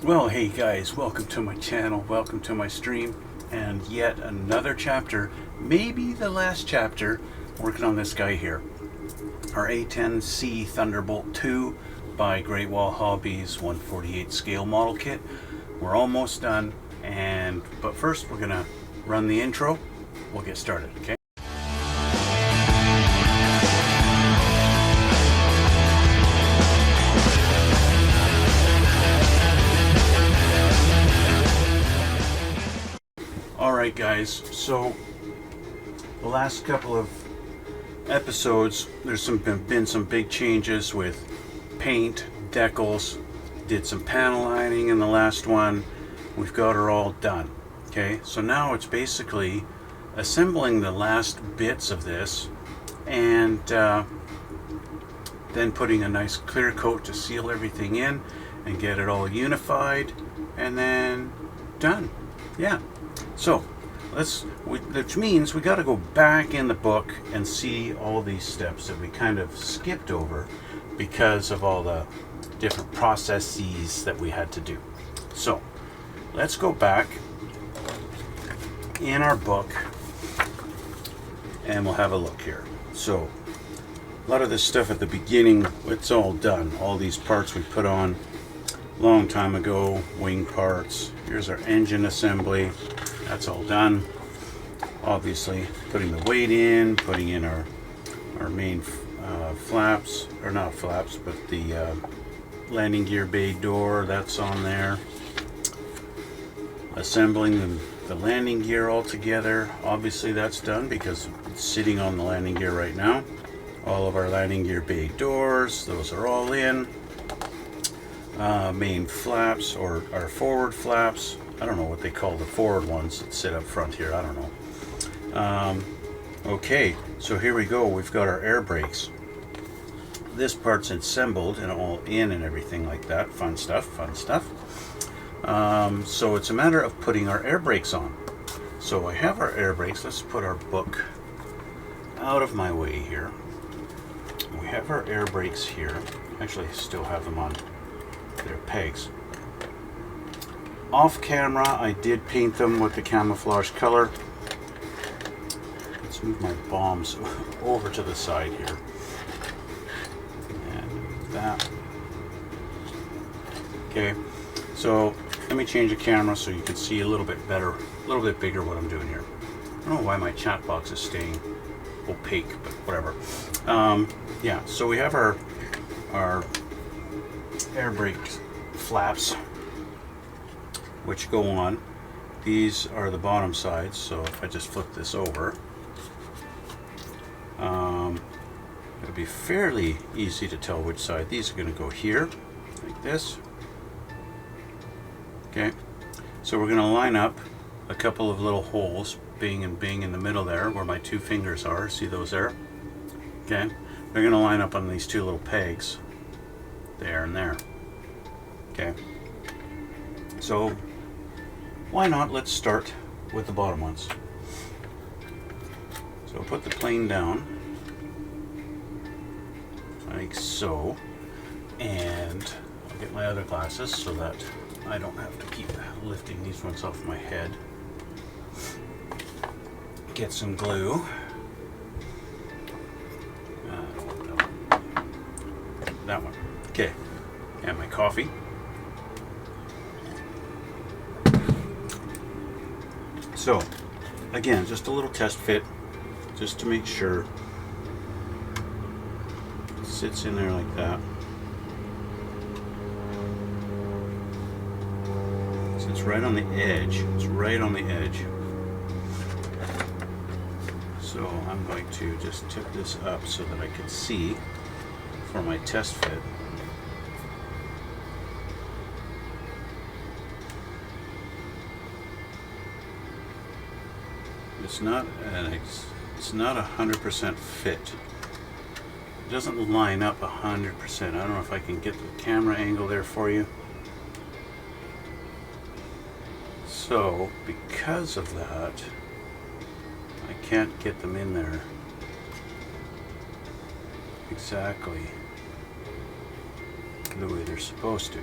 Well, hey guys, welcome to my channel, welcome to my stream, and yet another chapter, maybe the last chapter, working on this guy here. Our A-10C Thunderbolt 2 by Great Wall Hobbies 148 scale model kit. We're almost done, but first we're gonna run the intro. We'll get started, okay? Alright guys, so the last couple of episodes there's been some big changes with paint, decals, did some panel lining in the last one. We've got her all done. Okay, so now it's basically assembling the last bits of this and then putting a nice clear coat to seal everything in and get it all unified and then done. Yeah. So which means we got to go back in the book and see all these steps that we kind of skipped over because of all the different processes that we had to do. So let's go back in our book and we'll have a look here. So a lot of this stuff at the beginning, it's all done. All these parts we put on a long time ago, wing parts. Here's our engine assembly. That's all done. Obviously, putting the weight in, putting in our main flaps, or not flaps, but the landing gear bay door, that's on there. Assembling the landing gear all together. Obviously, that's done because it's sitting on the landing gear right now. All of our landing gear bay doors, those are all in. Main flaps, or our forward flaps. I don't know what they call the forward ones that sit up front here. I don't know. Okay, so here we go. We've got our air brakes. This part's assembled and all in and everything like that. Fun stuff, fun stuff. So it's a matter of putting our air brakes on. So I have our air brakes. Let's put our book out of my way here. We have our air brakes here. Actually, I still have them on their pegs. Off camera, I did paint them with the camouflage color. Let's move my bombs over to the side here. And that. Okay, so let me change the camera so you can see a little bit better, a little bit bigger what I'm doing here. I don't know why my chat box is staying opaque, but whatever. Yeah, so we have our air brake flaps, which go on. These are the bottom sides, so if I just flip this over, it'll be fairly easy to tell which side. These are going to go here, like this. Okay, so we're going to line up a couple of little holes, bing and bing in the middle there, where my two fingers are. See those there? Okay, they're going to line up on these two little pegs, there and there. Okay, so why not? Let's start with the bottom ones. So put the plane down like so, and I'll get my other glasses so that I don't have to keep lifting these ones off my head. Get some glue. That one. Okay, and my coffee. So, again, just a little test fit, just to make sure it sits in there like that. So it's right on the edge. It's right on the edge. So I'm going to just tip this up so that I can see for my test fit. It's not 100% fit. It doesn't line up 100%. I don't know if I can get the camera angle there for you. So because of that, I can't get them in there exactly the way they're supposed to.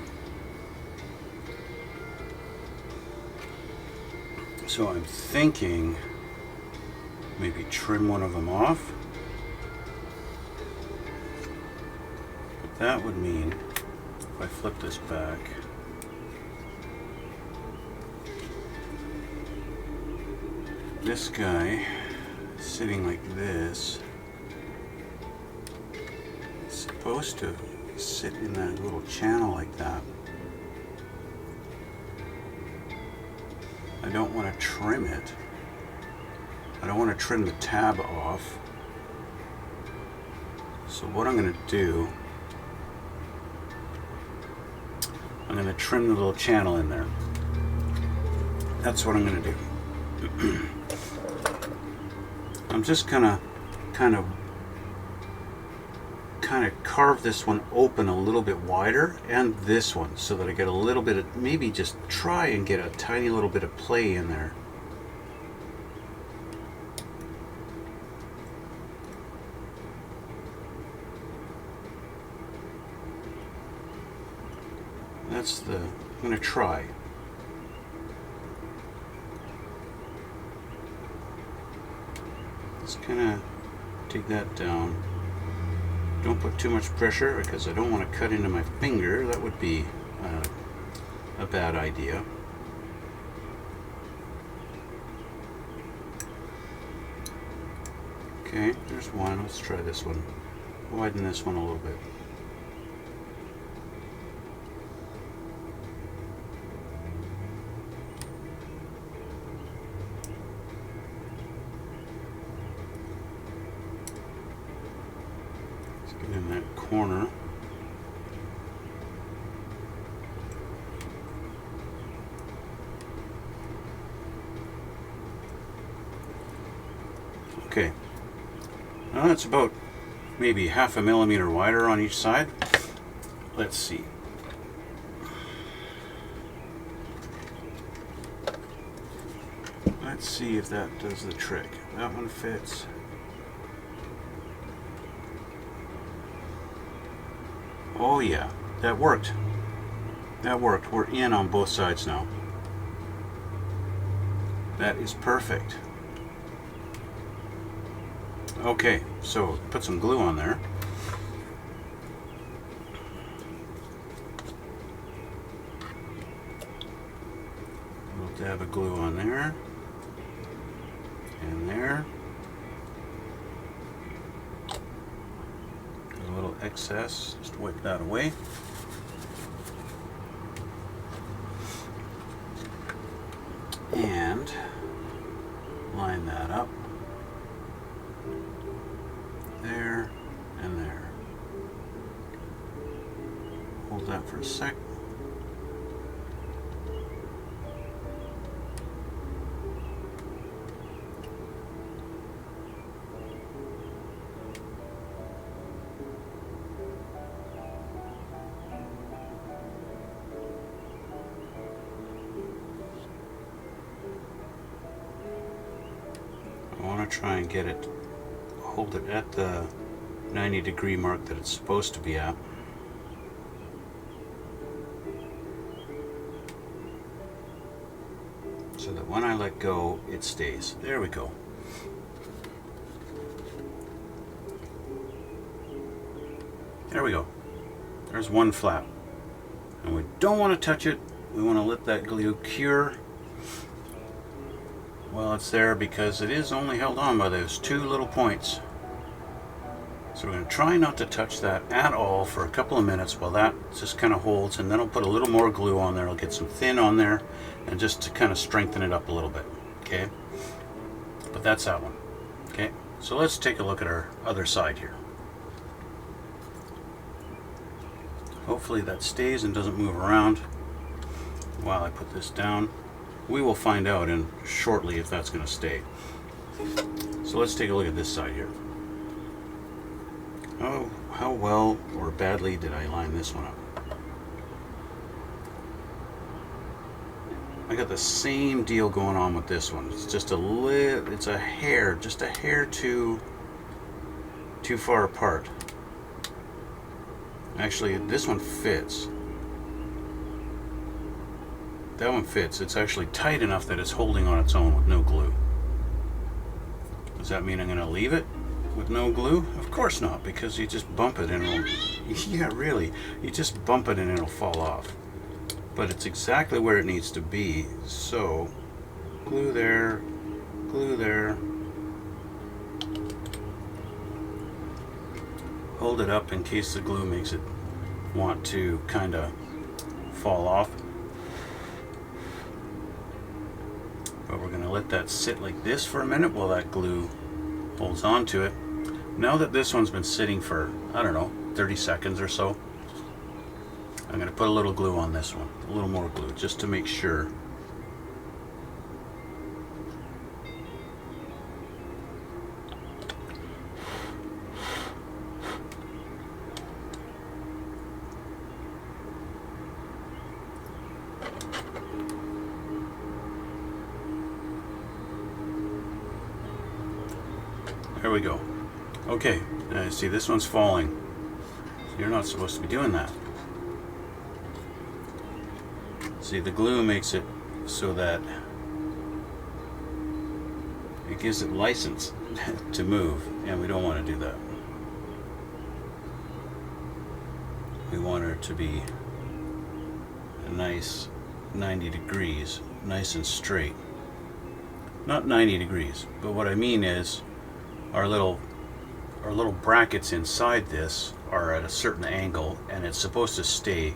So I'm thinking maybe trim one of them off. But that would mean if I flip this back, this guy sitting like this is supposed to sit in that little channel like that. I don't want to trim it. I don't want to trim the tab off. So what I'm going to do, I'm going to trim the little channel in there. That's what I'm going to do. I'm just gonna kind of carve this one open a little bit wider, and this one, so that I get a little bit of, maybe just try and get a tiny little bit of play in there. I'm gonna try. Just kind of take that down. Don't put too much pressure because I don't want to cut into my finger. That would be a bad idea. Okay, there's one. Let's try this one. Widen this one a little bit. In that corner. Okay. Now that's about maybe 1/2 millimeter wider on each side. Let's see. Let's see if that does the trick. That one fits. Oh yeah, that worked. That worked. We're in on both sides now. That is perfect. Okay, so put some glue on there. A little dab of glue on there. And there. A little excess, just wipe that away. And line that up. There and there. Hold that for a sec. I want to try and get it, hold it at the 90-degree mark that it's supposed to be at. So that when I let go, it stays. There we go. There we go. There's one flap. And we don't want to touch it. We want to let that glue cure. Well, it's there because it is only held on by those two little points. So we're going to try not to touch that at all for a couple of minutes while that just kind of holds, and then I'll put a little more glue on there. I'll get some thin on there and just to kind of strengthen it up a little bit. Okay, but that's that one. Okay, so let's take a look at our other side here. Hopefully that stays and doesn't move around while I put this down. We will find out in shortly if that's going to stay. So let's take a look at this side here. Oh, how well or badly did I line this one up? I got the same deal going on with this one. It's just it's a hair, just a hair too far apart. Actually, this one fits. That one fits. It's actually tight enough that it's holding on its own with no glue. Does that mean I'm going to leave it with no glue? Of course not, because you just bump it and it'll... Yeah, really. You just bump it and it'll fall off. But it's exactly where it needs to be. So, glue there, glue there. Hold it up in case the glue makes it want to kind of fall off. But we're going to let that sit like this for a minute while that glue holds on to it. Now that this one's been sitting for, I don't know, 30 seconds or so, I'm going to put a little glue on this one, a little more glue, just to make sure. There we go. Okay, see, this one's falling. So you're not supposed to be doing that. See, the glue makes it so that it gives it license to move, and we don't want to do that. We want her to be a nice 90 degrees, nice and straight. Not 90 degrees, but what I mean is our little brackets inside this are at a certain angle, and it's supposed to stay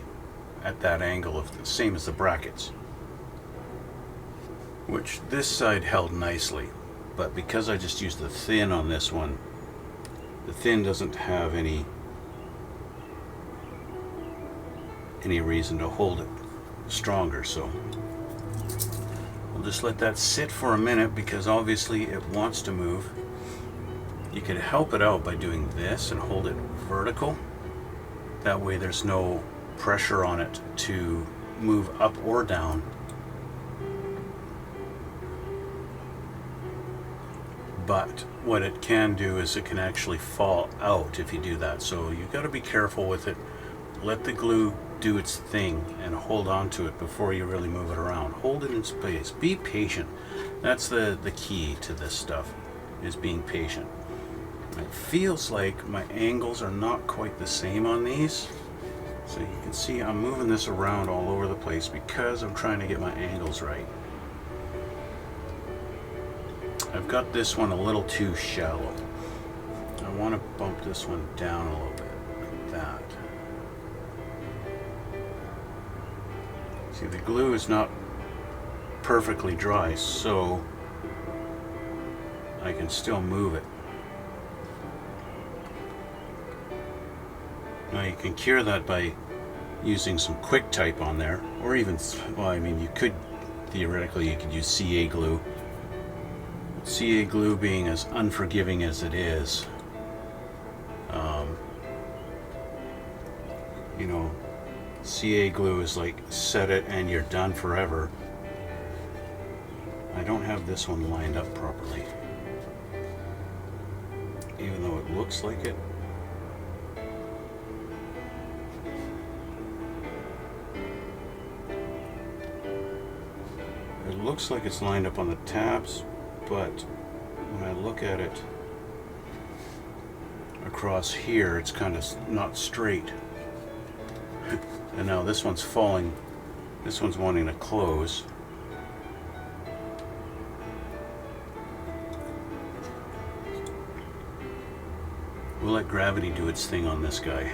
at that angle of the same as the brackets, which this side held nicely, but because I just used the thin on this one, the thin doesn't have any reason to hold it stronger, so we'll just let that sit for a minute because obviously it wants to move. You could help it out by doing this and hold it vertical. That way there's no pressure on it to move up or down. But what it can do is it can actually fall out if you do that. So you've got to be careful with it. Let the glue do its thing and hold on to it before you really move it around. Hold it in place. Be patient. That's the key to this stuff, is being patient. It feels like my angles are not quite the same on these. So you can see I'm moving this around all over the place because I'm trying to get my angles right. I've got this one a little too shallow. I want to bump this one down a little bit, like that. See, the glue is not perfectly dry, so I can still move it. Now you can cure that by using some quick type on there, or even, well, I mean, you could, theoretically, you could use CA glue. CA glue being as unforgiving as it is, you know, CA glue is like set it and you're done forever. I don't have this one lined up properly, even though it looks like it. It looks like it's lined up on the tabs, but when I look at it across here, it's kind of not straight. And now this one's falling, this one's wanting to close. We'll let gravity do its thing on this guy.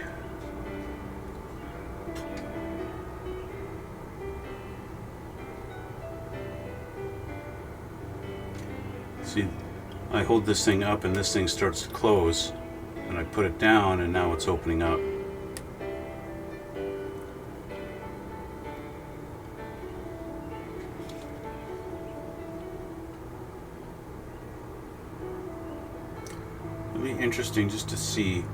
See, I hold this thing up and this thing starts to close, and I put it down and now it's opening up. It'll be interesting just to see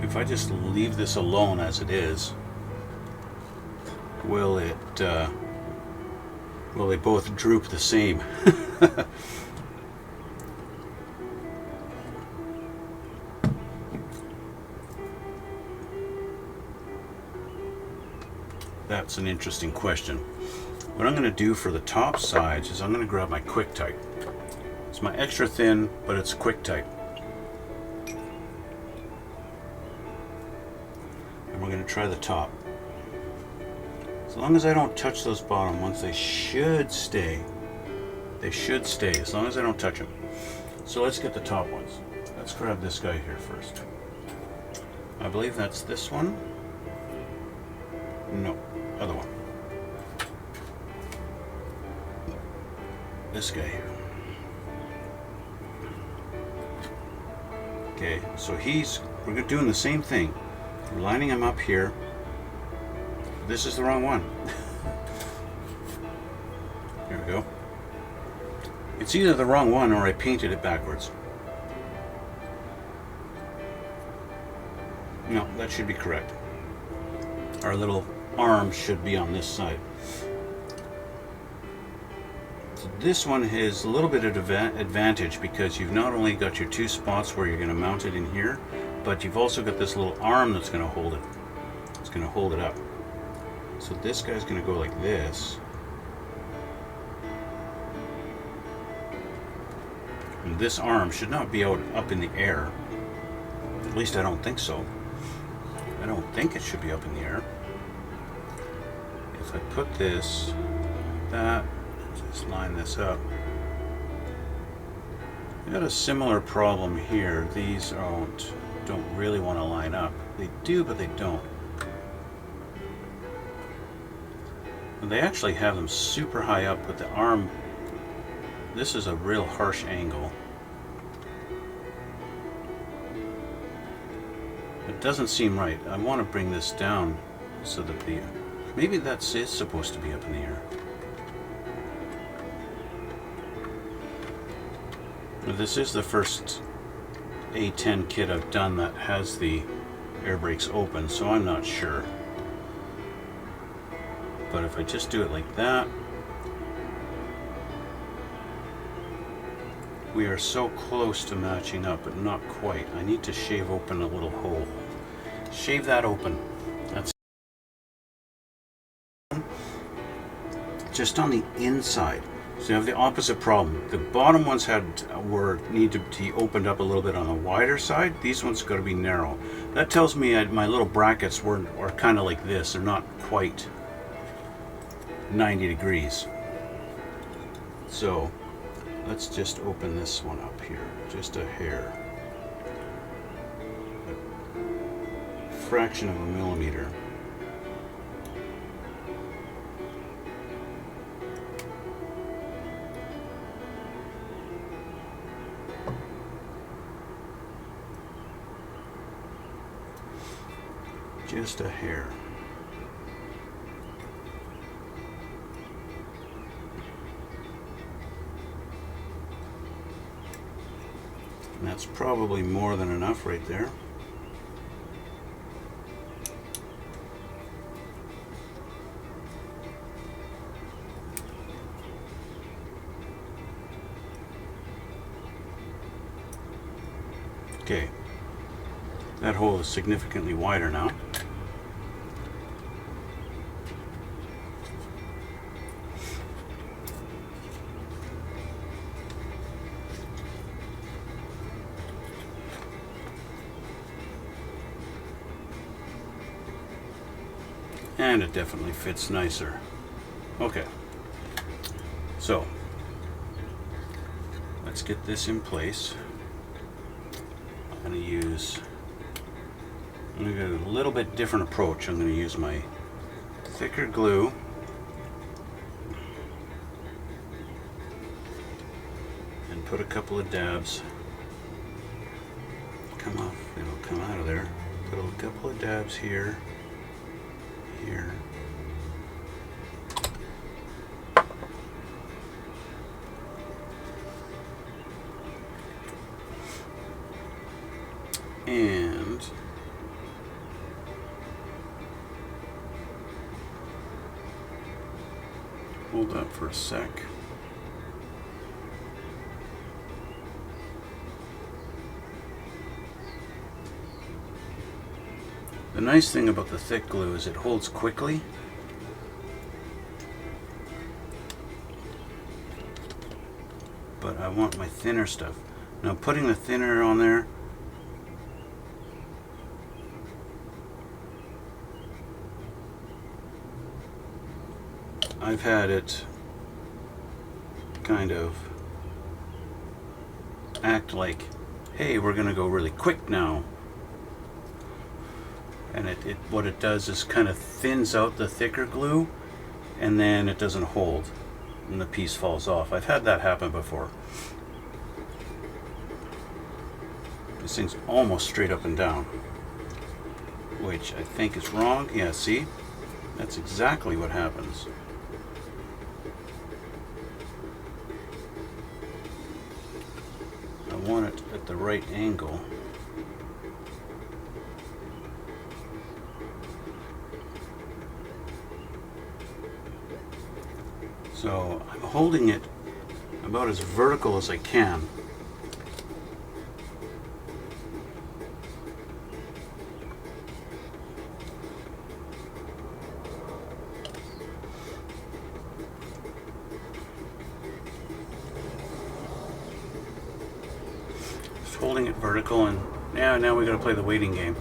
if I just leave this alone as it is, will they both droop the same? That's an interesting question. What I'm going to do for the top sides is I'm going to grab my quick type. It's my extra thin, but it's quick type. And we're going to try the top. As long as I don't touch those bottom ones, they should stay. They should stay as long as I don't touch them. So let's get the top ones. Let's grab this guy here first. I believe that's this one. No, other one. This guy here. Okay, so we're doing the same thing. We're lining him up here. This is the wrong one. Here we go. It's either the wrong one or I painted it backwards. No, that should be correct. Our little arm should be on this side. So this one has a little bit of advantage because you've not only got your two spots where you're going to mount it in here, but you've also got this little arm that's going to hold it. It's going to hold it up. So this guy's going to go like this. And this arm should not be out up in the air. At least I don't think so. I don't think it should be up in the air. If I put this like that, just line this up. I got a similar problem here. These don't really want to line up. They do, but they don't. And they actually have them super high up, but the arm, this is a real harsh angle. It doesn't seem right. I want to bring this down so that maybe that is supposed to be up in the air. This is the first A-10 kit I've done that has the air brakes open, so I'm not sure. But if I just do it like that, we are so close to matching up, but not quite. I need to shave open a little hole. Shave that open. That's just on the inside. So you have the opposite problem. The bottom ones need to be opened up a little bit on the wider side. These ones got to be narrow. That tells me my little brackets are kind of like this. They're not quite 90 degrees. So let's just open this one up here, just a hair. A fraction of a millimeter. Just a hair. And that's probably more than enough right there. Okay, that hole is significantly wider now. And it definitely fits nicer. Okay, so let's get this in place. I'm going to get a little bit different approach. I'm going to use my thicker glue and put a couple of dabs. Come off, it'll come out of there. Put a couple of dabs here. Here. And hold that for a sec. The nice thing about the thick glue is it holds quickly. but I want my thinner stuff. Now putting the thinner on there, I've had it kind of act like, hey, we're gonna go really quick now. And what it does is kind of thins out the thicker glue, and then it doesn't hold and the piece falls off. I've had that happen before. This thing's almost straight up and down, which I think is wrong. Yeah, see? That's exactly what happens. I want it at the right angle. So I'm holding it about as vertical as I can. Just holding it vertical, and now we got to play the waiting game.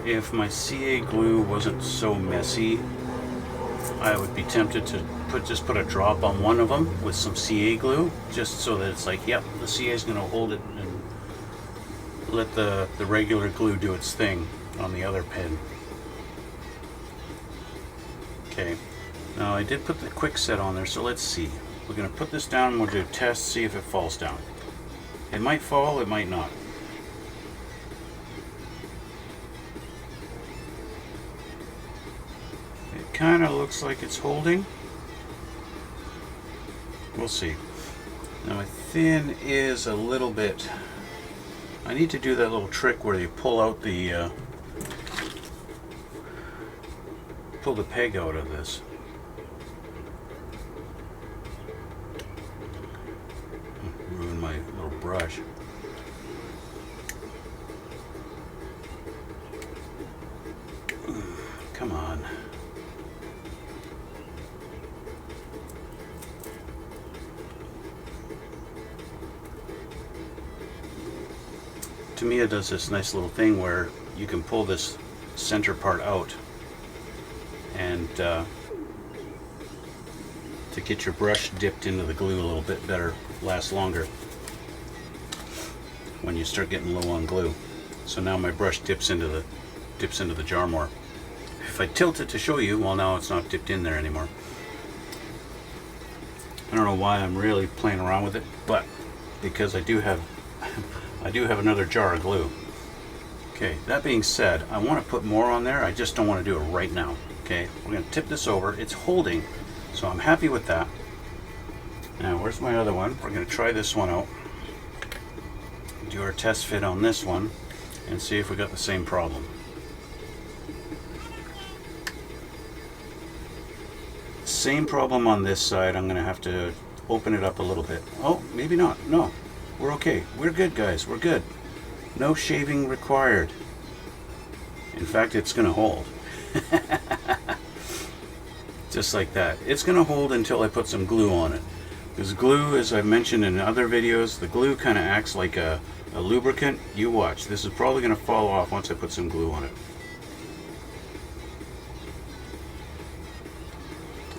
If my CA glue wasn't so messy, I would be tempted to just put a drop on one of them with some CA glue, just so that it's like, yep, the CA is going to hold it, and let the regular glue do its thing on the other pin. Okay, now I did put the quick set on there, so let's see. We're going to put this down and we'll do a test, see if it falls down. It might fall, it might not. Kind of looks like it's holding. We'll see. Now my thin is a little bit, I need to do that little trick where you pull out the pull the peg out of this. Ruin my little brush. Come on. To me, it does this nice little thing where you can pull this center part out, and to get your brush dipped into the glue a little bit better, lasts longer when you start getting low on glue. So now my brush dips into the jar more. If I tilt it to show you, well, now it's not dipped in there anymore. I don't know why I'm really playing around with it, but because I do have another jar of glue. Okay, that being said, I want to put more on there. I just don't want to do it right now. Okay, we're going to tip this over. It's holding, so I'm happy with that. Now, where's my other one? We're going to try this one out. Do our test fit on this one and see if we got the same problem. Same problem on this side. I'm going to have to open it up a little bit. Oh, maybe not. No. We're okay. We're good, guys. We're good. No shaving required. In fact, it's going to hold. Just like that. It's going to hold until I put some glue on it. Because glue, as I've mentioned in other videos, the glue kind of acts like a lubricant. You watch. This is probably going to fall off once I put some glue on it.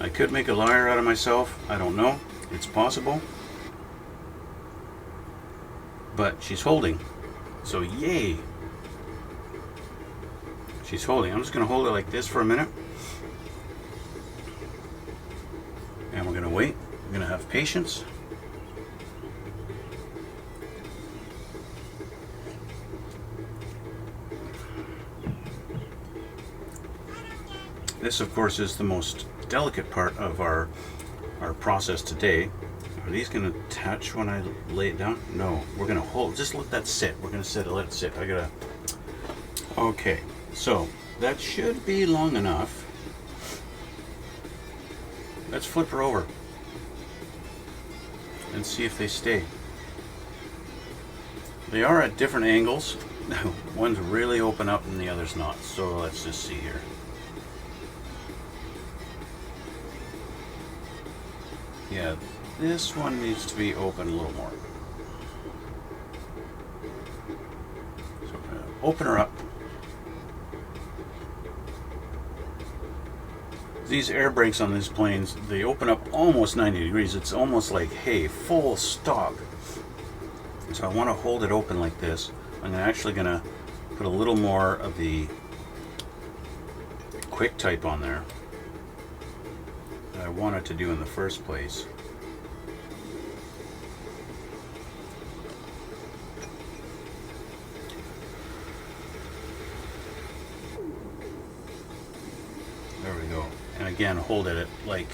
I could make a liar out of myself. I don't know. It's possible. But she's holding, so yay. She's holding. I'm just going to hold it like this for a minute, and we're going to wait. We're going to have patience. This, of course, is the most delicate part of our process today. Are these going to touch when I lay it down? No, we're going to hold. Just let that sit. We're going to let it sit. I gotta. Okay, so that should be long enough. Let's flip her over and see if they stay. They are at different angles. One's really open up and the other's not. So let's just see here. Yeah, this one needs to be open a little more. So we're going to open her up. These air brakes on these planes, they open up almost 90 degrees. It's almost like, hey, full stop. So I want to hold it open like this. I'm actually going to put a little more of the quick type on there that I wanted to do in the first place. There we go. And again, hold it at like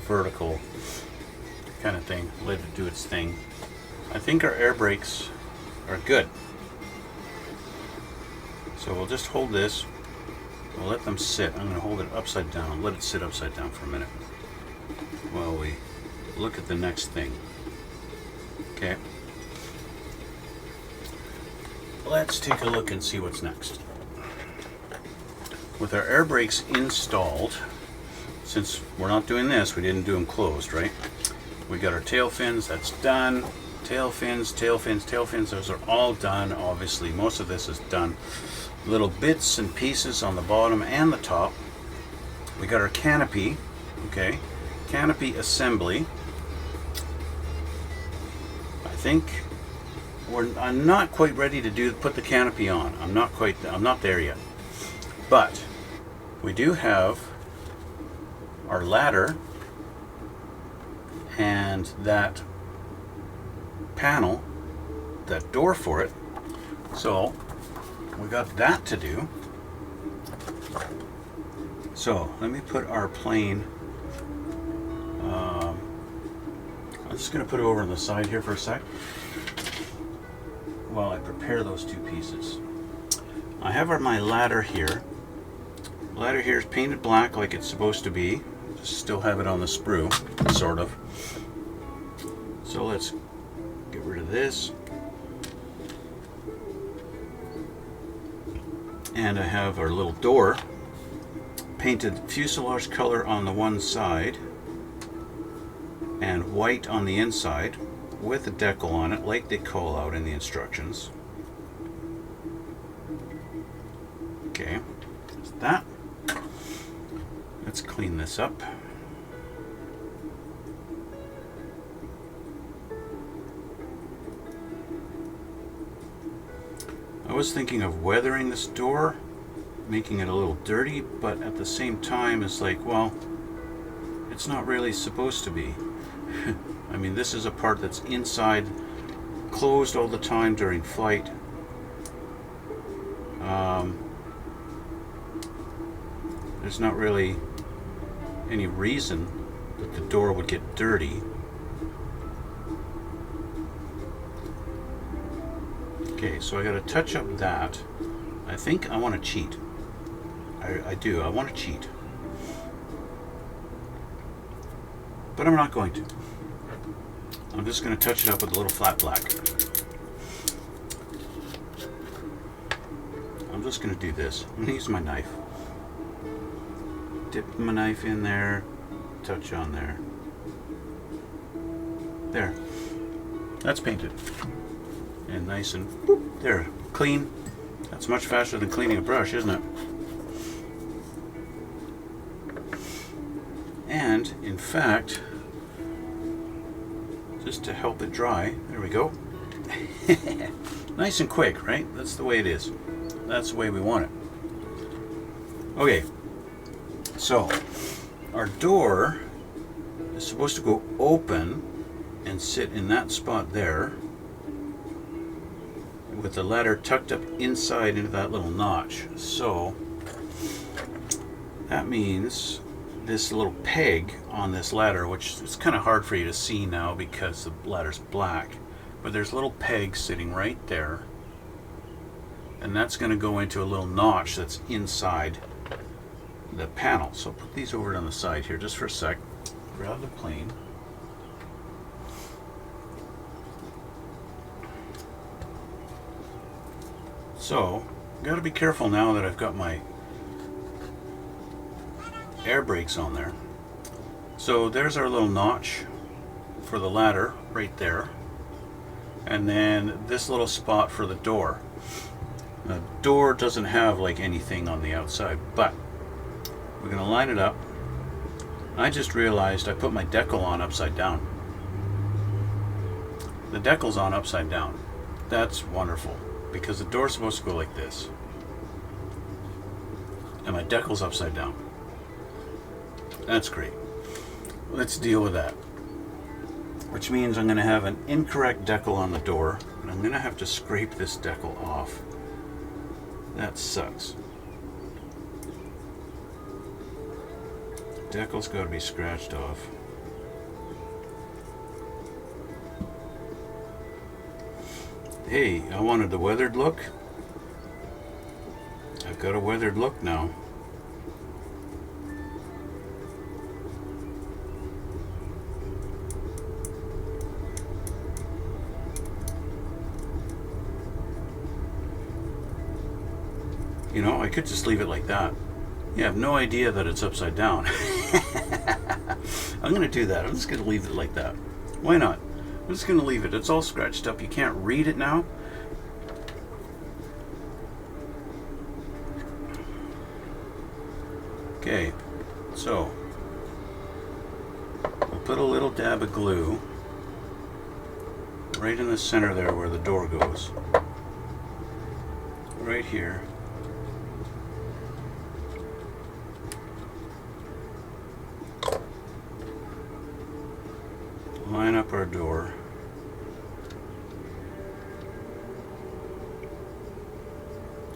vertical kind of thing. Let it do its thing. I think our air brakes are good. So we'll just hold this. We'll let them sit. I'm going to hold it upside down. Let it sit upside down for a minute while we look at the next thing. Okay. Let's take a look and see what's next. With our air brakes installed, since we're not doing this, we didn't do them closed, right? We got our tail fins, that's done. Tail fins, tail fins, tail fins, those are all done. Obviously, most of this is done. Little bits and pieces on the bottom and the top. We got our canopy, okay? Canopy assembly. I think I'm not quite ready to put the canopy on. I'm not there yet. But we do have our ladder and that panel, that door for it. So we got that to do. So let me put our plane. I'm just going to put it over on the side here for a sec while I prepare those two pieces. I have my ladder here. The ladder here is painted black like it's supposed to be. Just still have it on the sprue, sort of. So let's get rid of this. And I have our little door painted fuselage color on the one side and white on the inside with a decal on it like they call out in the instructions. Okay, that's that. Let's clean this up. I was thinking of weathering this door, making it a little dirty, but at the same time it's like, well, it's not really supposed to be. I mean, this is a part that's inside, closed all the time during flight. There's not really any reason that the door would get dirty. Okay, so I gotta touch up that. I think I want to cheat. I do, I want to cheat. But I'm not going to. I'm just going to touch it up with a little flat black. I'm just going to do this. I'm going to use my knife. Dip my knife in there, touch on there. There. That's painted. And nice and boop, there, clean. That's much faster than cleaning a brush, isn't it? And in fact, just to help it dry, there we go. Nice and quick, right? That's the way it is. That's the way we want it. Okay, so our door is supposed to go open and sit in that spot there with the ladder tucked up inside into that little notch. So that means this little peg on this ladder, which is kind of hard for you to see now because the ladder's black, but there's little pegs sitting right there, and that's going to go into a little notch that's inside the panel. So I'll put these over on the side here just for a sec. Grab the plane. So got to be careful now that I've got my air brakes on there. So there's our little notch for the ladder right there, and then this little spot for the door. The door doesn't have like anything on the outside, but we're going to line it up. I just realized I put my decal on upside down. The decal's on upside down. That's wonderful, because the door's supposed to go like this. And my decal's upside down. That's great. Let's deal with that. Which means I'm going to have an incorrect decal on the door, and I'm going to have to scrape this decal off. That sucks. Decal's got to be scratched off. Hey, I wanted the weathered look. I've got a weathered look now. You know, I could just leave it like that. You have no idea that it's upside down. I'm going to do that. I'm just going to leave it like that. Why not? I'm just going to leave it. It's all scratched up. You can't read it now. Okay, so we'll put a little dab of glue right in the center there where the door goes. Right here. Line up our door.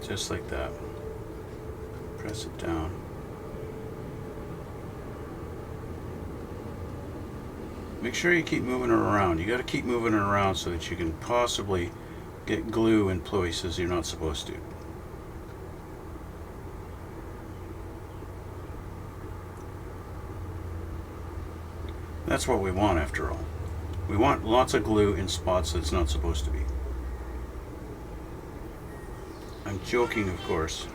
Just like that. Press it down. Make sure you keep moving it around. You got to keep moving it around so that you can possibly get glue in places you're not supposed to. That's what we want, after all. We want lots of glue in spots that's not supposed to be. I'm joking, of course.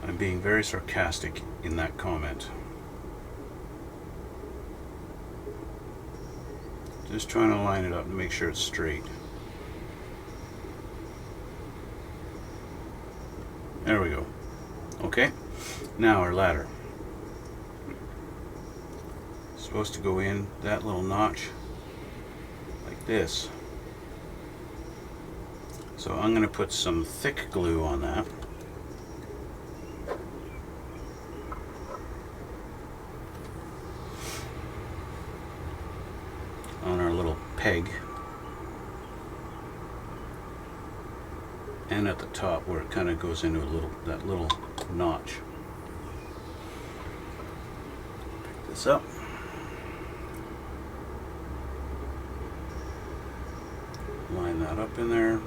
I'm being very sarcastic in that comment. Just trying to line it up to make sure it's straight. There we go. Okay, now our ladder. It's supposed to go in that little notch like this. So I'm going to put some thick glue on that. On our little peg. And at the top where it kind of goes into that little notch. Pick this up. Line that up in there.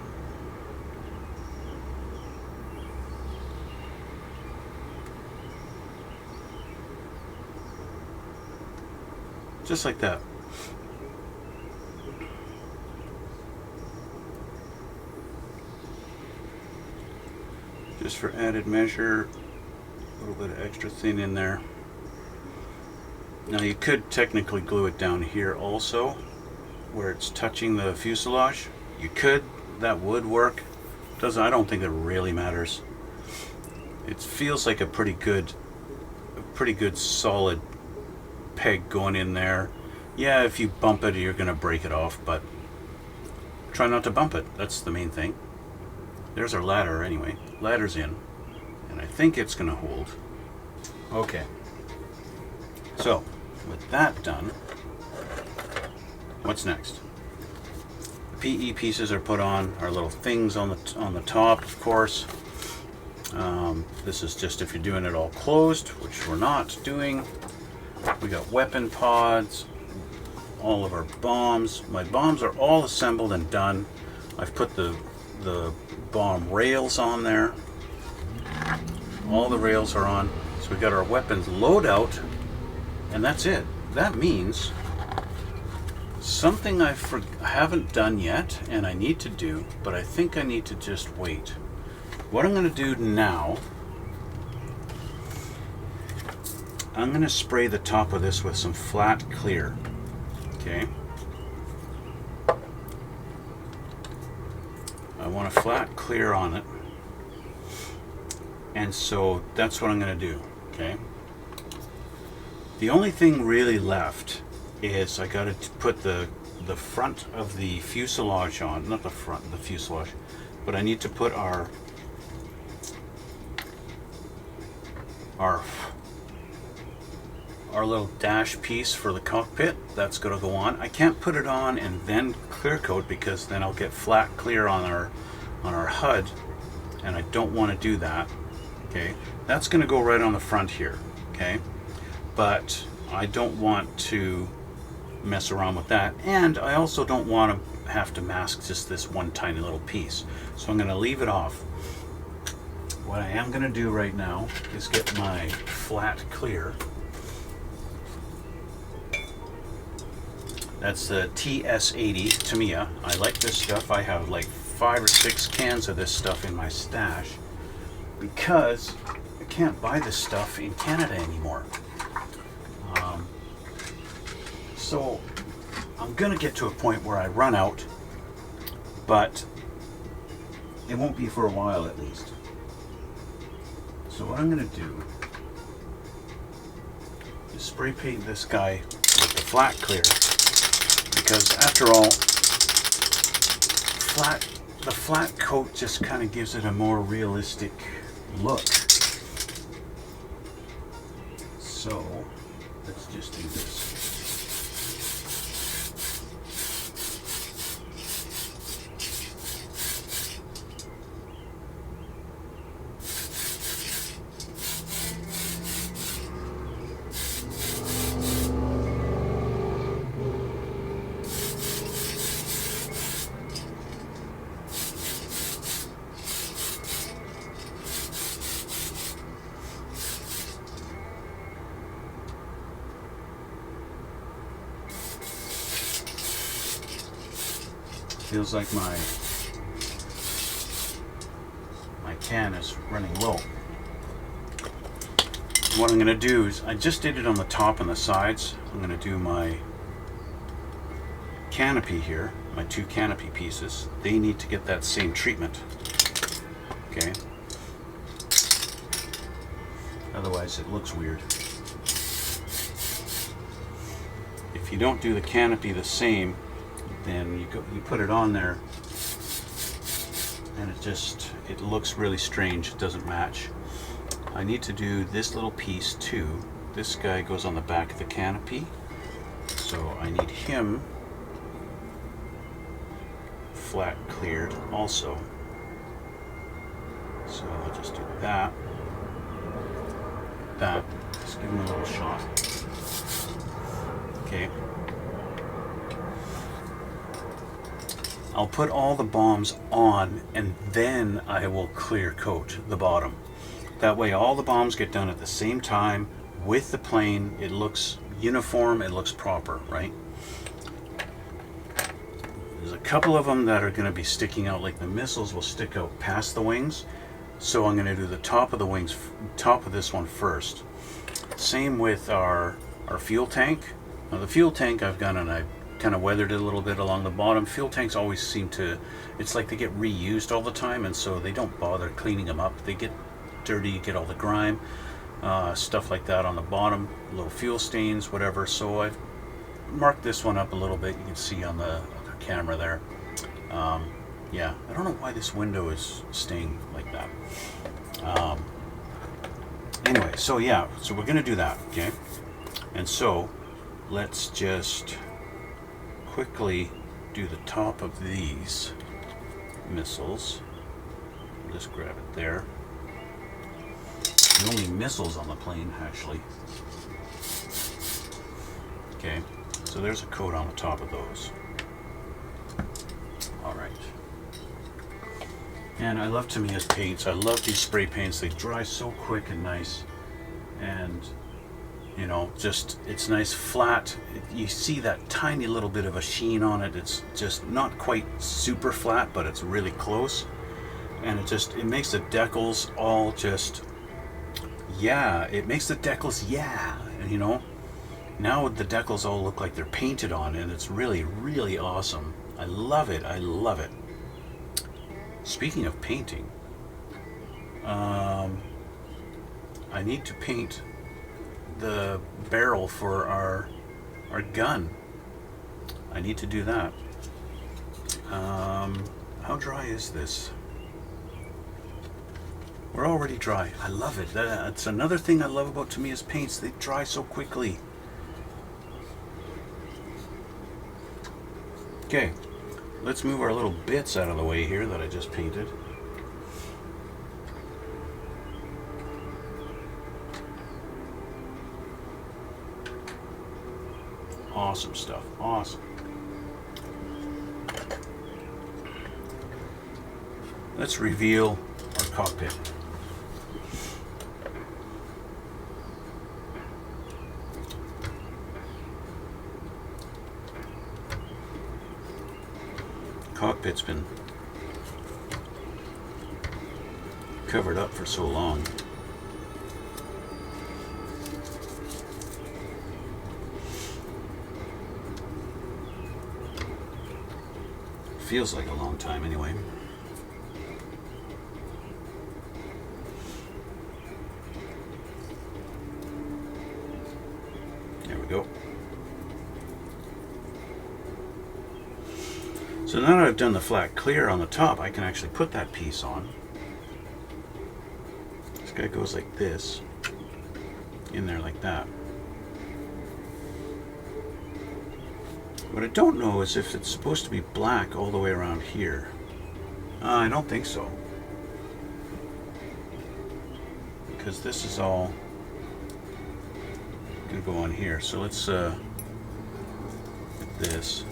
Just like that. Just for added measure, a little bit of extra thin in there. Now you could technically glue it down here also, where it's touching the fuselage. You could, that would work. I don't think it really matters. It feels like a pretty good solid peg going in there. Yeah, if you bump it, you're gonna break it off, but try not to bump it. That's the main thing. There's our ladder anyway. Ladder's in, and I think it's gonna hold. Okay. So, with that done, what's next? The PE pieces are put on, our little things on the top, of course. This is just if you're doing it all closed, which we're not doing. We got weapon pods, all of our bombs. My bombs are all assembled and done. I've put the bomb rails on there. All the rails are on. So we got our weapons loadout, and that's it. That means something I haven't done yet, and I need to do, but I think I need to just wait. What I'm going to do now, I'm going to spray the top of this with some flat clear. Okay. I want a flat clear on it. And so that's what I'm going to do. Okay. The only thing really left is I got to put the front of the fuselage on, not the front, the fuselage, but I need to put our little dash piece for the cockpit. That's going to go on. I can't put it on and then clear coat because then I'll get flat clear on our HUD, and I don't want to do that. Okay, that's going to go right on the front here. Okay, but I don't want to mess around with that, and I also don't want to have to mask just this one tiny little piece, so I'm going to leave it off. What I am going to do right now is get my flat clear. That's the TS80 Tamiya. I like this stuff. I have like 5 or 6 cans of this stuff in my stash because I can't buy this stuff in Canada anymore. So I'm gonna get to a point where I run out, but it won't be for a while at least. So what I'm gonna do is spray paint this guy with the flat clear, because after all, the flat coat just kind of gives it a more realistic look. So let's just do this. Feels like my can is running low. What I'm going to do is, I just did it on the top and the sides. I'm going to do my canopy here, my 2 canopy pieces. They need to get that same treatment. Okay. Otherwise it looks weird. If you don't do the canopy the same, then you put it on there and it looks really strange. It doesn't match. I need to do this little piece too. This guy goes on the back of the canopy, so I need him flat cleared also. So I'll just do that. Just give him a little shot. Okay. I'll put all the bombs on and then I will clear coat the bottom. That way all the bombs get done at the same time with the plane. It looks uniform, it looks proper, right? There's a couple of them that are going to be sticking out, like the missiles will stick out past the wings. So I'm going to do the top of the wings, top of this one first. Same with our fuel tank. Now the fuel tank I've gone and I've kind of weathered it a little bit along the bottom. Fuel tanks always seem to, it's like they get reused all the time, and so they don't bother cleaning them up. They get dirty, you get all the grime, stuff like that on the bottom, little fuel stains, whatever. So I've marked this one up a little bit. You can see on the other camera there. Yeah, I don't know why this window is staying like that. Anyway, so yeah, so we're gonna do that, okay? And so let's just quickly do the top of these missiles. I'll just grab it there. The only missiles on the plane, actually. Okay, so there's a coat on the top of those. Alright. And I love Tamiya's paints. I love these spray paints. They dry so quick and nice. And you know, just, it's nice flat. You see that tiny little bit of a sheen on it. It's just not quite super flat, but it's really close. And it makes the decals all just, yeah, it makes the decals, yeah, you know. Now the decals all look like they're painted on, and it's really, really awesome. I love it. I love it. Speaking of painting, I need to paint the barrel for our gun. I need to do that. How dry is this? We're already dry. I love it. That's another thing I love about Tamiya's paints. They dry so quickly. Okay, let's move our little bits out of the way here that I just painted. Awesome stuff. Awesome. Let's reveal our cockpit. Cockpit's been covered up for so long. Feels like a long time anyway. There we go. So now that I've done the flat clear on the top, I can actually put that piece on. This guy goes like this, in there like that. What I don't know is if it's supposed to be black all the way around here. I don't think so. Because this is all going to go on here. So let's get this.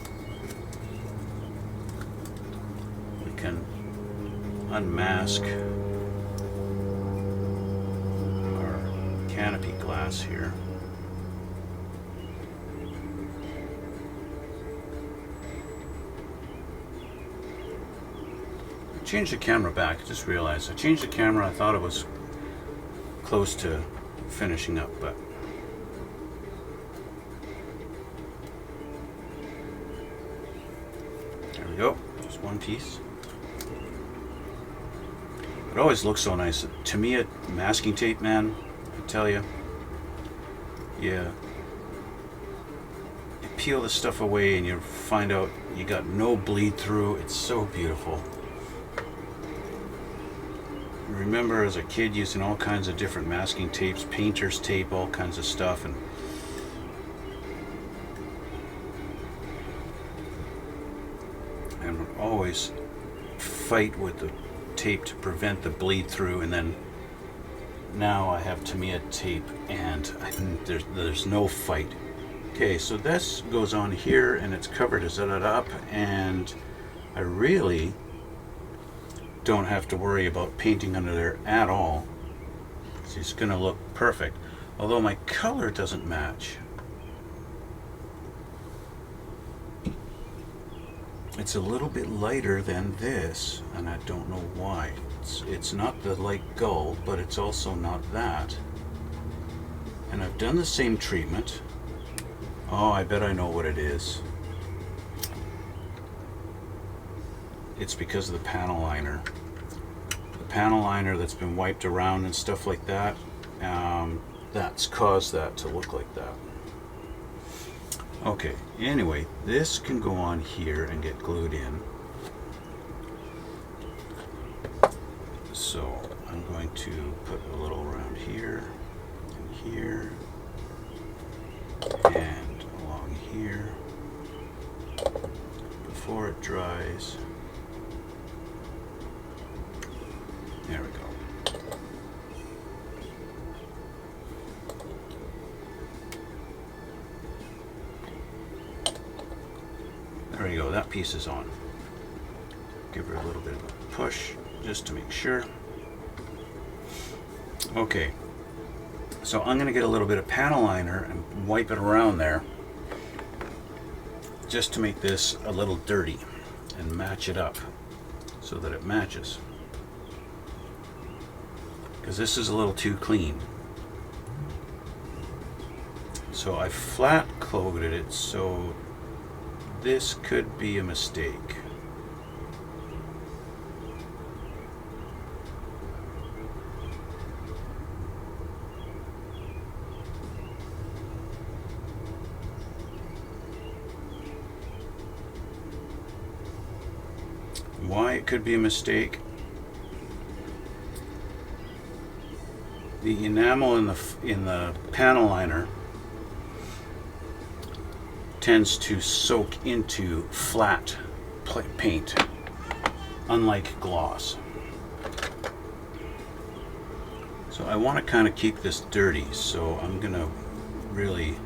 We can unmask our canopy glass here. Changed the camera back. I just realized I changed the camera. I thought it was close to finishing up, but there we go. Just one piece. It always looks so nice. Tamiya masking tape, man, I tell you. Yeah. You peel this stuff away and you find out you got no bleed through. It's so beautiful. I remember as a kid using all kinds of different masking tapes, painter's tape, all kinds of stuff, and would always fight with the tape to prevent the bleed through, and then now I have Tamiya tape and there's no fight. Okay, so this goes on here and it's covered as that up, and I really don't have to worry about painting under there at all. So it's going to look perfect. Although my color doesn't match. It's a little bit lighter than this, and I don't know why. It's not the light gold, but it's also not that. And I've done the same treatment. Oh, I bet I know what it is. It's because of the panel liner. The panel liner that's been wiped around and stuff like that, that's caused that to look like that. Okay, anyway, this can go on here and get glued in. So I'm going to put a little around here and here and along here before it dries. There we go. There we go, that piece is on. Give her a little bit of a push just to make sure. Okay, so I'm going to get a little bit of panel liner and wipe it around there just to make this a little dirty and match it up so that it matches. Because this is a little too clean. So I flat coated it, so this could be a mistake. Why it could be a mistake? The enamel in the panel liner tends to soak into flat paint, unlike gloss. So I want to kind of keep this dirty, so I'm going to really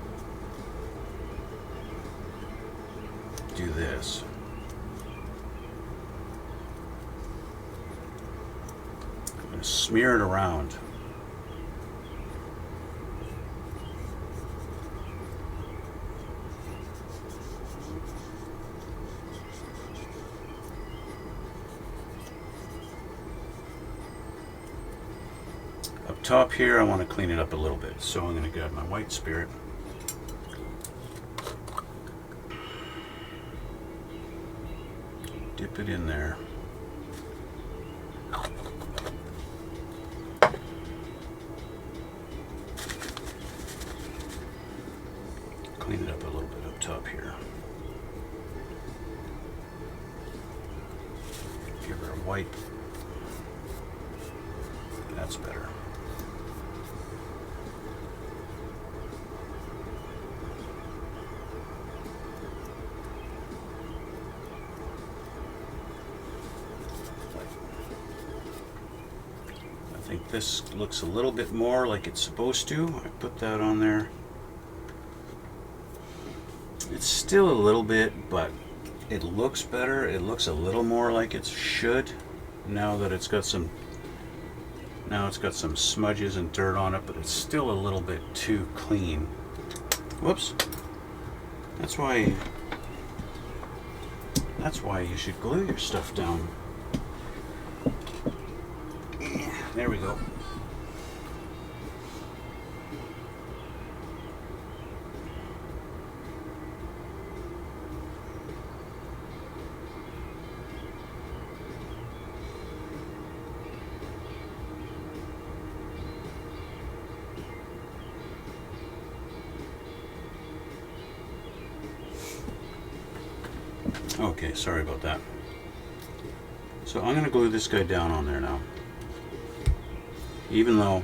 do this. I'm going to smear it around. Up top here, I want to clean it up a little bit, so I'm going to grab my white spirit. Dip it in there. Clean it up a little bit up top here. Give her a white. That's better. I think this looks a little bit more like it's supposed to. I put that on there. It's still a little bit, but it looks better. It looks a little more like it should now that it's got some smudges and dirt on it, but it's still a little bit too clean. Whoops. That's why you should glue your stuff down. There we go. Okay, sorry about that. So I'm going to glue this guy down on there now. Even though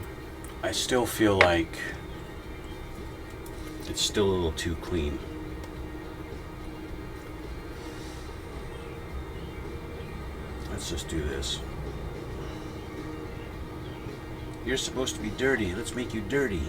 I still feel like it's still a little too clean. Let's just do this. You're supposed to be dirty. Let's make you dirty.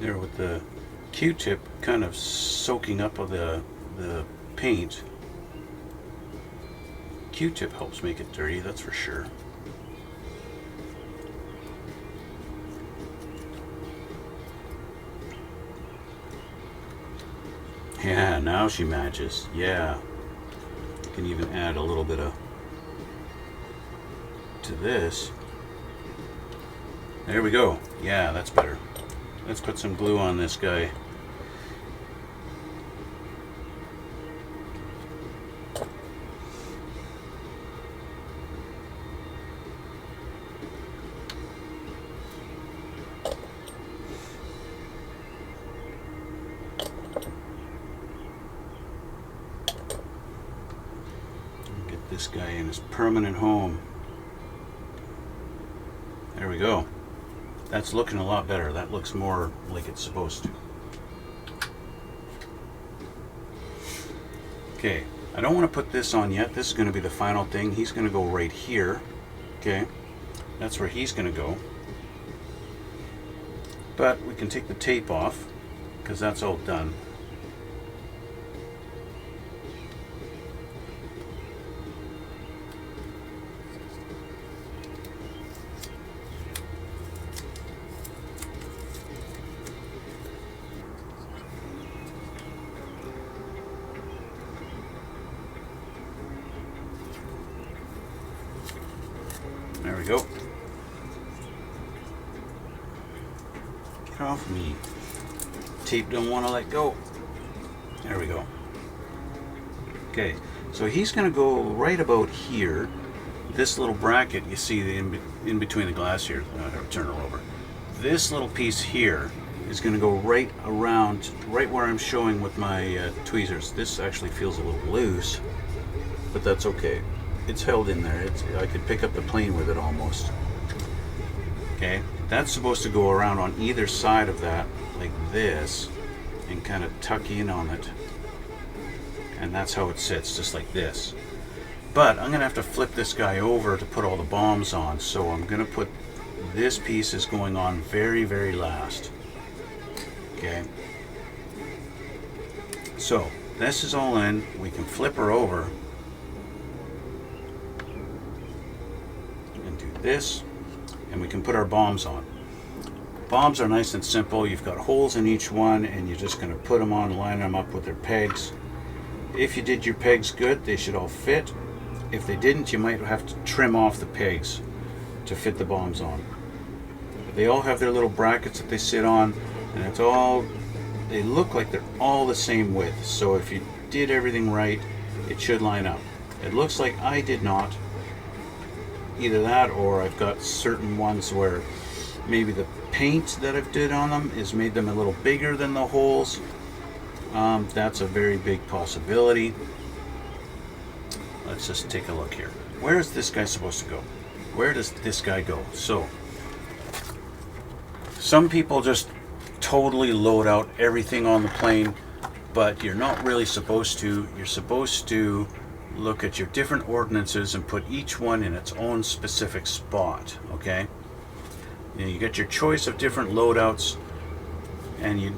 There with the Q-tip kind of soaking up of the paint. Q-tip helps make it dirty, that's for sure. Yeah, now she matches. Yeah. You can even add a little bit of to this. There we go. Yeah, that's better. Let's put some glue on this guy. Get this guy in his permanent home. There we go. That's looking a lot better. That looks more like it's supposed to. Okay, I don't want to put this on yet. This is going to be the final thing. He's going to go right here. Okay, that's where he's going to go. But we can take the tape off because that's all done. go. Get off me. Tape don't want to let go. There we go. Okay, so he's going to go right about here. This little bracket, you see the in between the glass here. Turn her over. This little piece here is going to go right around, right where I'm showing with my tweezers. This actually feels a little loose, but that's okay. It's held in there. I could pick up the plane with it almost. Okay, that's supposed to go around on either side of that, like this, and kind of tuck in on it. And that's how it sits, just like this. But I'm going to have to flip this guy over to put all the bombs on, so I'm going to put this piece is going on very, very last. Okay. So this is all in. We can flip her over and do this, and we can put our bombs on. Bombs are nice and simple. You've got holes in each one, and you're just going to put them on, line them up with their pegs. If you did your pegs good, they should all fit. If they didn't, you might have to trim off the pegs to fit the bombs on. But they all have their little brackets that they sit on, and it's all, they look like they're all the same width. So if you did everything right, it should line up. It looks like I did not. Either that, or I've got certain ones where maybe the paint that I've did on them has made them a little bigger than the holes. That's a very big possibility. Let's just take a look here. Where is this guy supposed to go? Where does this guy go? So, some people just totally load out everything on the plane, but you're not really supposed to. You're supposed to look at your different ordnances and put each one in its own specific spot, okay? You get your choice of different loadouts, and you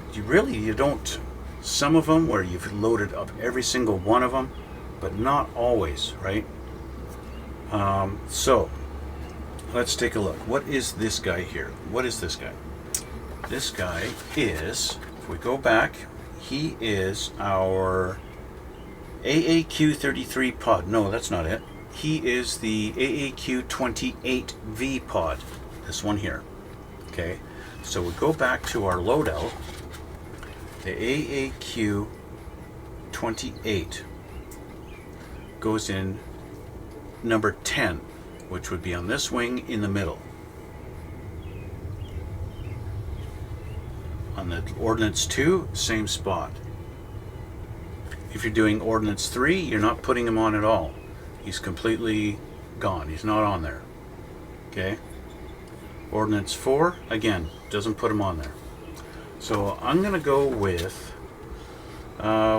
don't, some of them where you've loaded up every single one of them, but not always, right? So let's take a look. What is this guy here? What is this guy? This guy is, if we go back, he is our AAQ-33 pod. No, that's not it. He is the AAQ-28V pod. This one here. Okay, so we go back to our loadout. The AAQ-28 goes in number 10, which would be on this wing in the middle. On the Ordnance 2, same spot. If you're doing Ordnance 3, you're not putting him on at all. He's completely gone. He's not on there. Okay? Ordnance 4, again, doesn't put him on there. So I'm going to go with,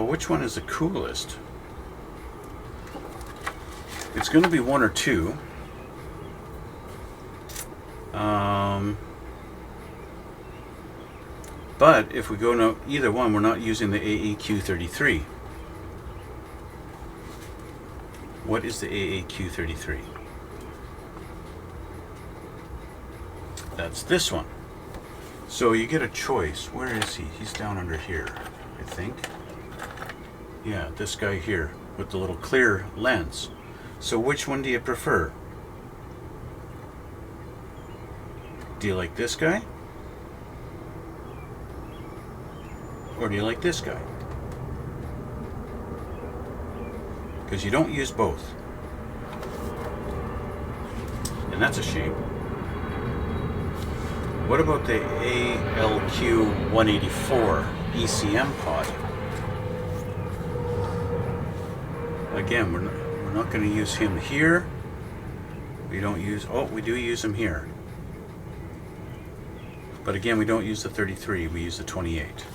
which one is the coolest? It's going to be 1 or 2. But if we go to either one, we're not using the AAQ-33. What is the AAQ-33? That's this one. So you get a choice. Where is he? He's down under here, I think. Yeah, this guy here with the little clear lens. So which one do you prefer? Do you like this guy? Or do you like this guy? Because you don't use both. And that's a shame. What about the ALQ-184 ECM pod? Again, we're not going to use him here. We don't use, oh, we do use him here. But again, we don't use the 33, we use the 28.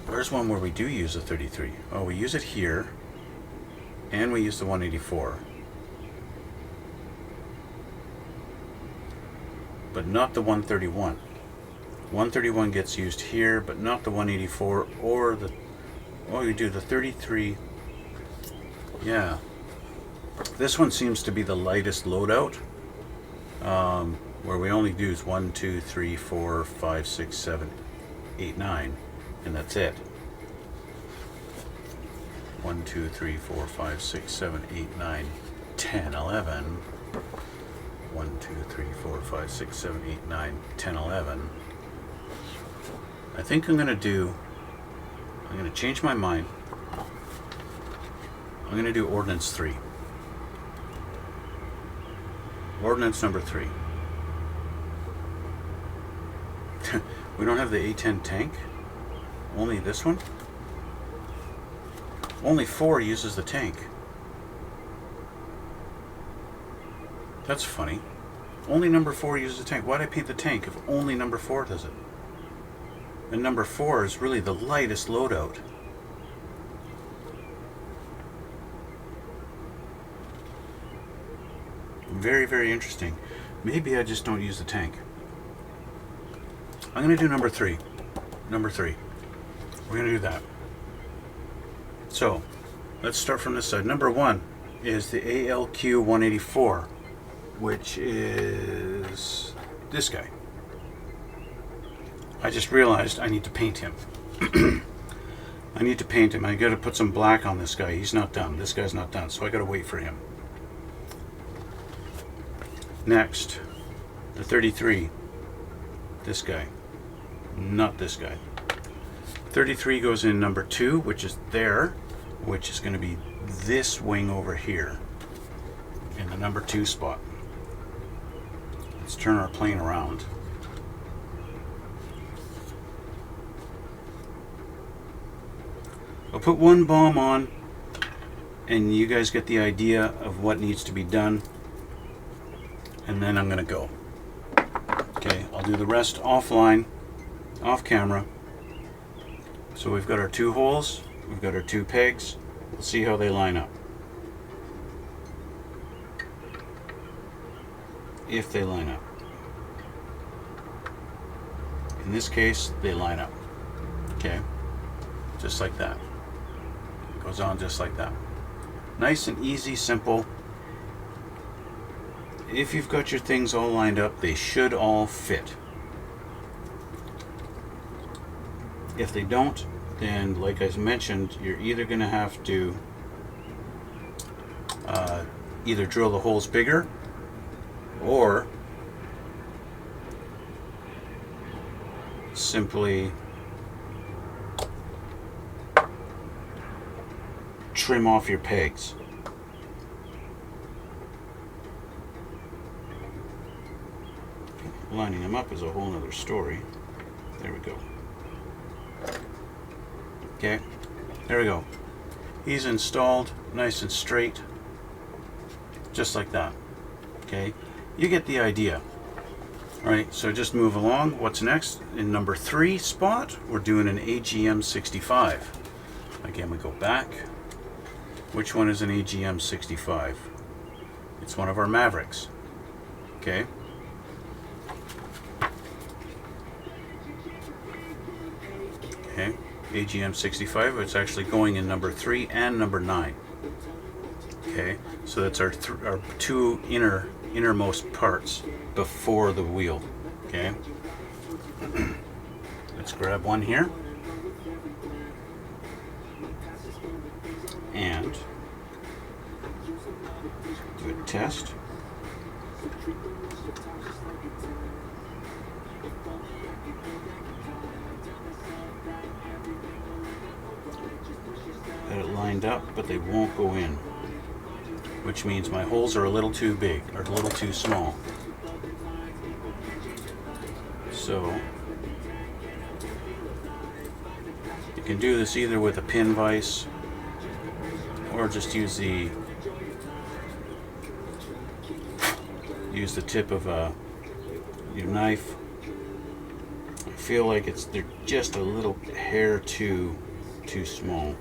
Where's one where we do use the 33? Oh, we use it here, and we use the 184. But not the 131. 131 gets used here, but not the 184 or the, oh, you do the 33. Yeah. This one seems to be the lightest loadout, where we only use 1, 2, 3, 4, 5, 6, 7, 8, 9, and that's it. 1, 2, 3, 4, 5, 6, 7, 8, 9, 10, 11. 1, 2, 3, 4, 5, 6, 7, 8, 9, 10, 11. I think I'm going to change my mind. I'm going to do ordnance 3. Ordnance number 3. We don't have the A-10 tank? Only this one? Only 4 uses the tank. That's funny. Only number 4 uses the tank. Why did I paint the tank if only number 4 does it? And number 4 is really the lightest loadout. Very, very interesting. Maybe I just don't use the tank. I'm going to do number 3. Number 3. We're going to do that. So, let's start from this side. Number 1 is the ALQ 184, which is this guy. I just realized I need to paint him. I need to paint him. I got to put some black on this guy. He's not done. This guy's not done, so I got to wait for him. Next, the 33. This guy. Not this guy. 33 goes in number 2, which is there, which is going to be this wing over here in the number 2 spot. Let's turn our plane around. I'll put one bomb on and you guys get the idea of what needs to be done, and then I'm going to go. Okay, I'll do the rest offline, off camera. So we've got our 2 holes, we've got our 2 pegs. We'll see how they line up. If they line up. In this case, they line up. Okay, just like that. It goes on just like that. Nice and easy, simple. If you've got your things all lined up, they should all fit. If they don't, then like I mentioned, you're either going to have to either drill the holes bigger or simply trim off your pegs. Lining them up is a whole nother story. There we go. Okay, there we go. He's installed nice and straight, just like that. Okay, you get the idea. All right, so just move along. What's next? In number 3 spot, we're doing an AGM 65. Again, we go back. Which one is an AGM 65? It's one of our Mavericks. Okay. Okay, AGM 65, it's actually going in number 3 and number 9. Okay, so that's our 2 innermost parts before the wheel. Okay, let's grab one here and do a test. Got it lined up, but they won't go in, which means my holes are a little too big, or a little too small. So you can do this either with a pin vise or just use the tip of your knife. I feel like they're just a little hair too small.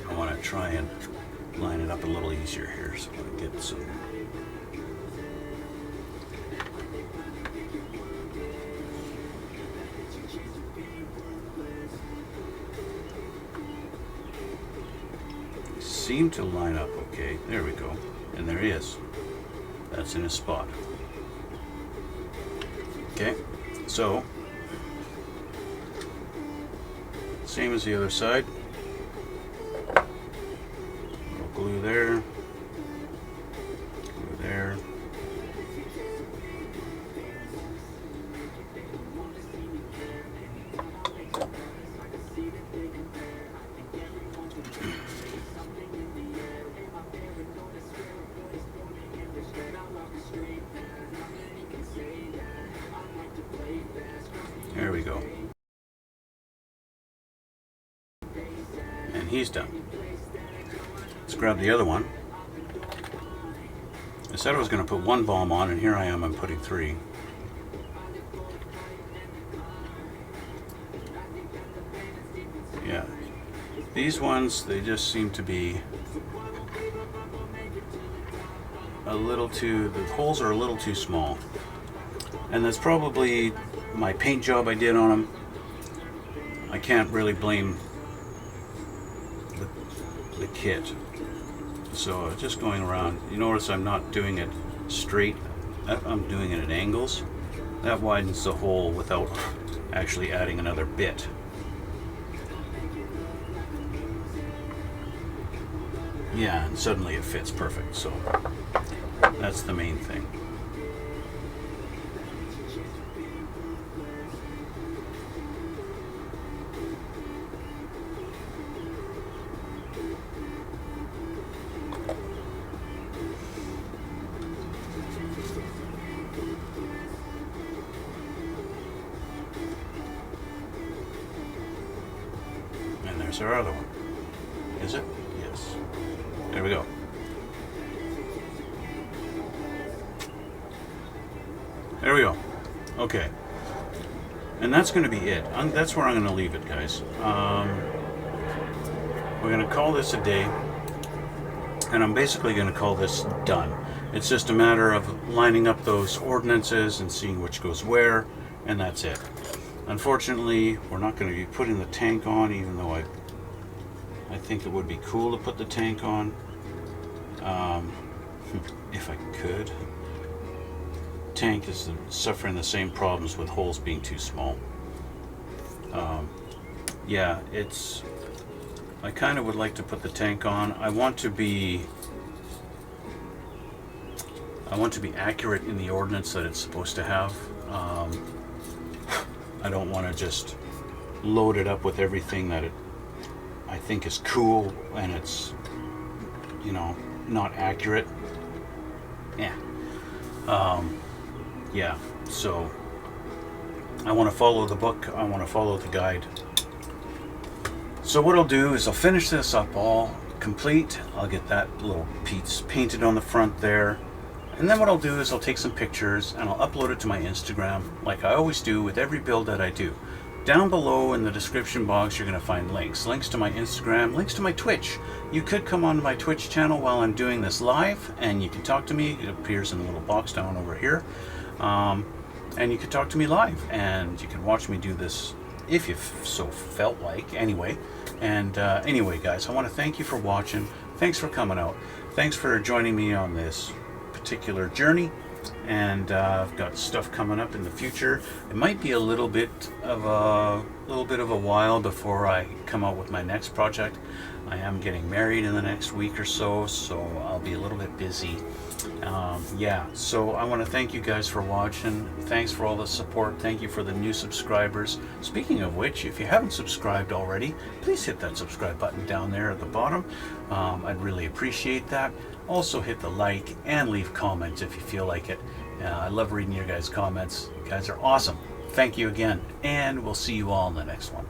I want to try and line it up a little easier here so I get some. Seem to line up okay. There we go. And there he is. That's in his spot. Okay, so same as the other side. Little glue there. and he's done. Let's grab the other one. I said I was going to put one bulb on, and here I am, I'm putting 3. Yeah, these ones, they just seem to be a little too, the holes are a little too small. And that's probably my paint job I did on them. I can't really blame the kit. So just going around, you notice I'm not doing it straight, I'm doing it at angles. That widens the hole without actually adding another bit. Yeah, and suddenly it fits perfect, so that's the main thing. And there's our other one. Is it? Yes. There we go. There we go. Okay. And that's going to be it. That's where I'm going to leave it, guys. We're going to call this a day. And I'm basically going to call this done. It's just a matter of lining up those ordinances and seeing which goes where. And that's it. Unfortunately, we're not going to be putting the tank on, even though I think it would be cool to put the tank on. If I could. Tank is suffering the same problems with holes being too small. Yeah, I kind of would like to put the tank on. I want to be accurate in the ordinance that it's supposed to have. I don't want to just load it up with everything that I think is cool and it's, you know, not accurate. Yeah. Yeah, so I want to follow the book, I want to follow the guide. So what I'll do is I'll finish this up all complete. I'll get that little piece painted on the front there. And then what I'll do is I'll take some pictures and I'll upload it to my Instagram like I always do with every build that I do. Down below in the description box you're going to find links to my Instagram, links to my Twitch. You could come on my Twitch channel while I'm doing this live and you can talk to me. It appears in the little box down over here. And you can talk to me live and you can watch me do this if you so felt like, anyway. And anyway, guys, I want to thank you for watching. Thanks for coming out. Thanks for joining me on this particular journey. And I've got stuff coming up in the future. It might be a little bit of a while before I come out with my next project. I am getting married in the next week or so, so I'll be a little bit busy. Yeah, so I want to thank you guys for watching. Thanks for all the support. Thank you for the new subscribers. Speaking of which, if you haven't subscribed already, please hit that subscribe button down there at the bottom. I'd really appreciate that. Also hit the like and leave comments if you feel like it. I love reading your guys' comments. You guys are awesome. Thank you again, and we'll see you all in the next one.